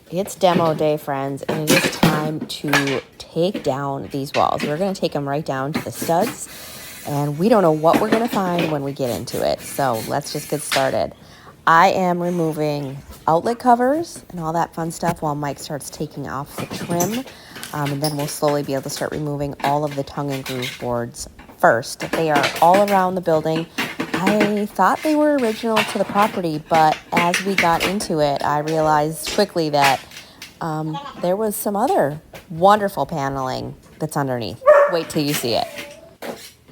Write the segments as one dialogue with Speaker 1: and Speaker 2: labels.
Speaker 1: It's demo day, friends, and it is time to take down these walls. We're going to take them right down to the studs, and we don't know what we're going to find when we get into it. So let's just get started. I am removing outlet covers and all that fun stuff while Mike starts taking off the trim. And then we'll slowly be able to start removing all of the tongue and groove boards first. They are all around the building. I thought they were original to the property, but as we got into it, I realized quickly that there was some other wonderful paneling that's underneath. Wait till you see it.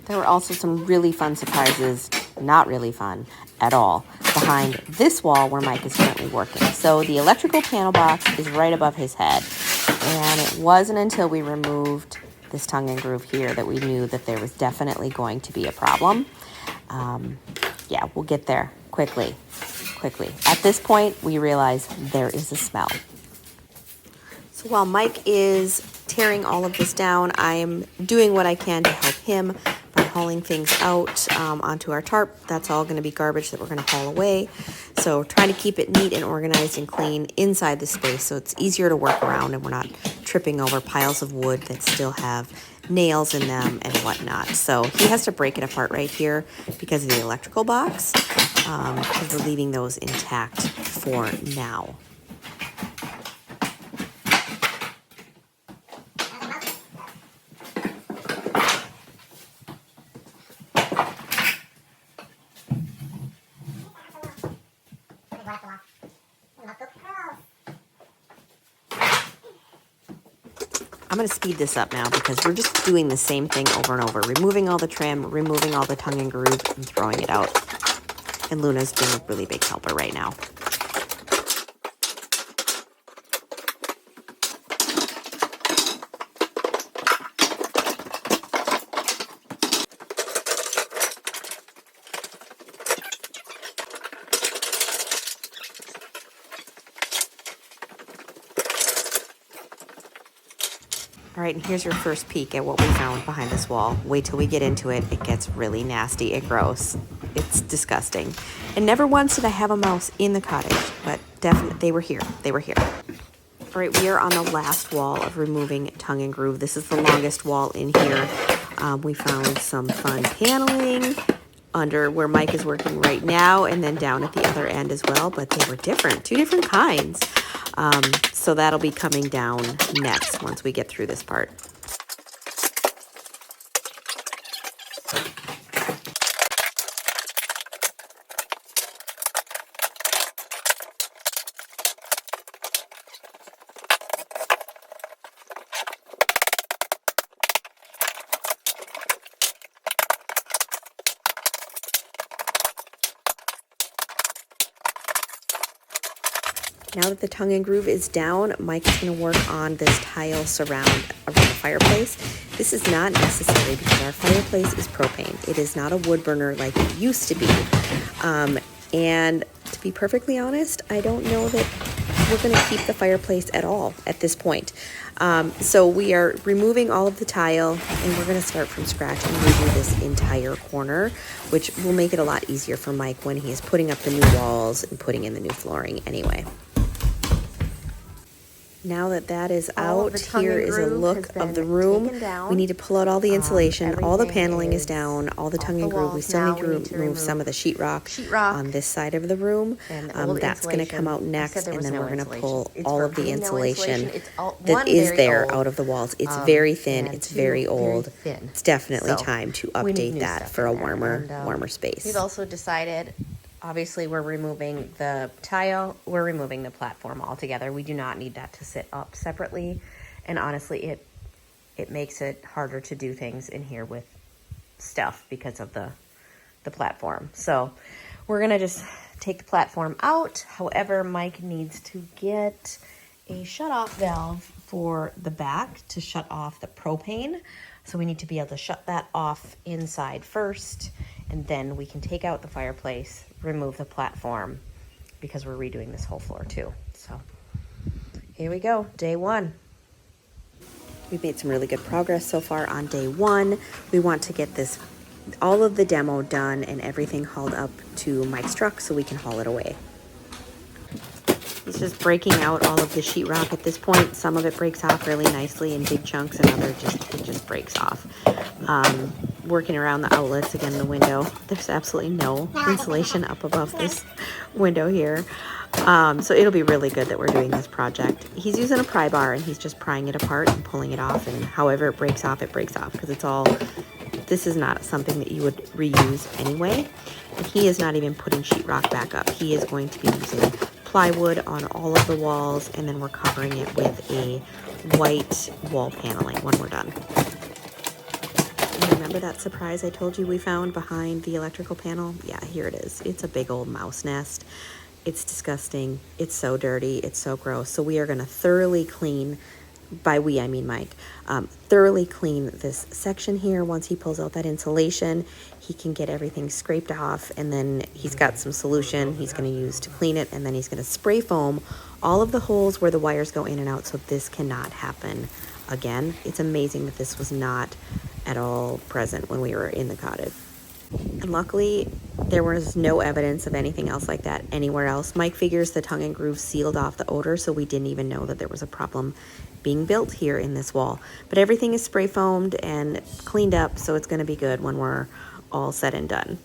Speaker 1: There were also some really fun surprises, not really fun at all, behind this wall where Mike is currently working. So the electrical panel box is right above his head, and it wasn't until we removed this tongue and groove here that we knew that there was definitely going to be a problem. Yeah, we'll get there quickly. At this point, we realize there is a smell. So while Mike is tearing all of this down, I'm doing what I can to help him by hauling things out onto our tarp. That's all going to be garbage that we're going to haul away. So trying to keep it neat and organized and clean inside the space so it's easier to work around and we're not tripping over piles of wood that still have nails in them and whatnot. So he has to break it apart right here because of the electrical box, because we're leaving those intact for now. I'm going to speed this up now because we're just doing the same thing over and over. Removing all the trim, removing all the tongue and groove, and throwing it out. And Luna's being a really big helper right now. All right, and here's your first peek at what we found behind this wall. Wait till we get into it. It gets really nasty and gross. It's disgusting. And never once did I have a mouse in the cottage, but definitely they were here. All right, we are on the last wall of removing tongue and groove. This is the longest wall in here. We found some fun paneling under where Mike is working right now and then down at the other end as well, but they were different, two different kinds. So that'll be coming down next once we get through this part. Now that the tongue and groove is down, Mike is going to work on this tile surround around the fireplace. This is not necessary because our fireplace is propane. It is not a wood burner like it used to be. And to be perfectly honest, I don't know that we're going to keep the fireplace at all at this point. So we are removing all of the tile and we're going to start from scratch and redo this entire corner, which will make it a lot easier for Mike when he is putting up the new walls and putting in the new flooring anyway. Now that that is out, here is a look of the room. We need to pull out all the insulation. All the paneling is down. All the tongue and groove. We still need to remove some of the sheetrock on this side of the room. That's going to come out next, and then we're going to pull all of the insulation that is there out of the walls. It's very thin. It's very old. It's definitely time to update that for a warmer space.
Speaker 2: We've also decided, obviously, we're removing the tile. We're removing the platform altogether. We do not need that to sit up separately. And honestly, it makes it harder to do things in here with stuff because of the platform. So we're going to just take the platform out. However, Mike needs to get a shut-off valve for the back to shut off the propane. So we need to be able to shut that off inside first, and then we can take out the fireplace, remove the platform, because we're redoing this whole floor too. So here we go, day one.
Speaker 1: We've made some really good progress so far on day one. We want to get all of the demo done and everything hauled up to Mike's truck so we can haul it away.
Speaker 2: He's just breaking out all of the sheetrock at this point. Some of it breaks off really nicely in big chunks, and it just breaks off. Working around the outlets, again, the window. There's absolutely no insulation up above this window here. So it'll be really good that we're doing this project. He's using a pry bar, and he's just prying it apart and pulling it off, and however it breaks off, because it's all, this is not something that you would reuse anyway. And he is not even putting sheetrock back up. He is going to be using plywood on all of the walls, and then we're covering it with a white wall paneling when we're done. And remember that surprise I told you we found behind the electrical panel? Yeah, here it is. It's a big old mouse nest. It's disgusting. It's so dirty. It's so gross. So we are going to thoroughly clean, by we I mean Mike, thoroughly clean this section here. Once he pulls out that insulation, he can get everything scraped off, and then he's got some solution he's going to use to clean it, and then he's going to spray foam all of the holes where the wires go in and out, so this cannot happen again. It's amazing that this was not at all present when we were in the cottage. And luckily, there was no evidence of anything else like that anywhere else. Mike figures the tongue and groove sealed off the odor, so we didn't even know that there was a problem being built here in this wall. But everything is spray foamed and cleaned up, so it's going to be good when we're all said and done.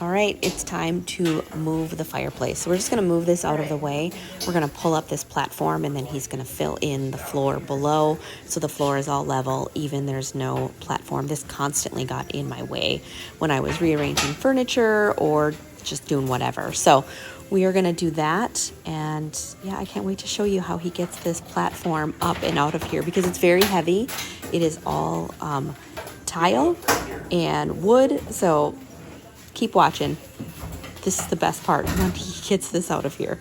Speaker 2: All right, it's time to move the fireplace. So we're just going to move this out of the way. We're going to pull up this platform, and then he's going to fill in the floor below, so the floor is all level, even there's no platform. This constantly got in my way when I was rearranging furniture or just doing whatever. So we are going to do that, and yeah, I can't wait to show you how he gets this platform up and out of here, because it's very heavy. It is all tile and wood, so keep watching. This is the best part when he gets this out of here.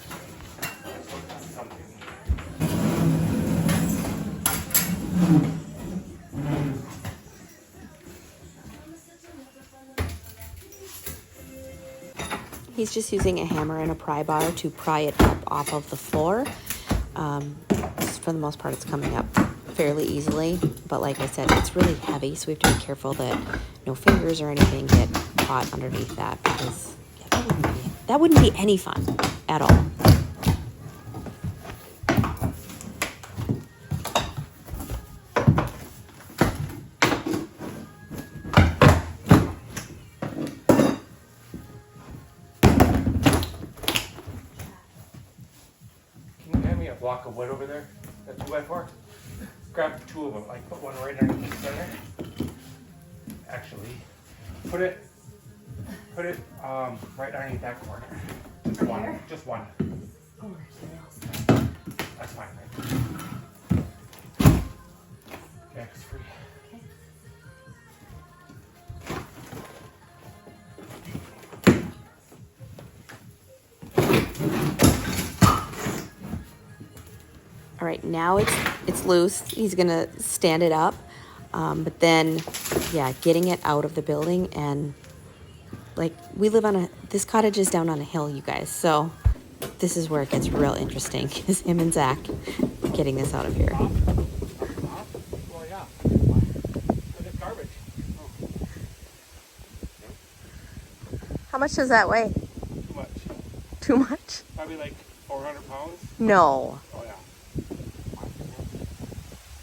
Speaker 2: He's just using a hammer and a pry bar to pry it up off of the floor. For the most part, it's coming up fairly easily, but like I said, it's really heavy, so we have to be careful that no fingers or anything get caught underneath that, because yeah, that wouldn't be any fun at all.
Speaker 3: Can you hand me a block of wood over there? That 2x4? Grab two of them, like put one right underneath the center. Actually, put it right underneath that corner. Just one. There? Just one. Oh, that's fine, right? Okay, it's free.
Speaker 2: All right, now it's loose. He's gonna stand it up, but then, yeah, getting it out of the building, and like we live on this cottage is down on a hill, you guys. So this is where it gets real interesting. Is him and Zach getting this out of here.
Speaker 3: Well, yeah. It's garbage.
Speaker 2: How much does that weigh?
Speaker 3: Too much.
Speaker 2: Too much?
Speaker 3: Probably like 400 pounds.
Speaker 2: No.
Speaker 3: Oh yeah.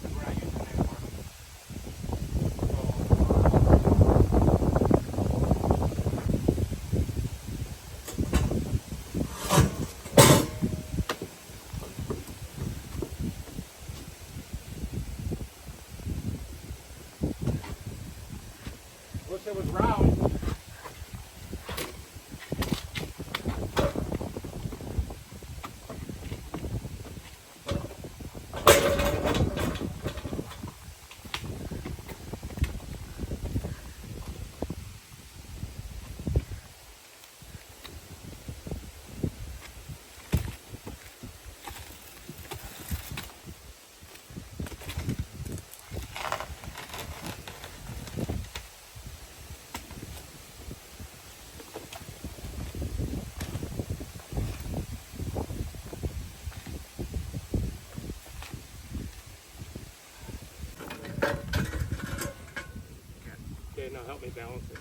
Speaker 3: We're not using it anymore. Wish it was round. Okay, now help me balance it.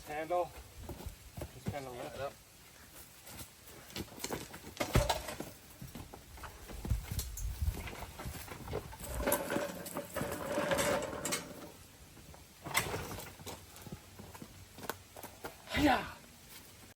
Speaker 3: handle. Just kind of lift.
Speaker 4: Yep.
Speaker 3: Yeah.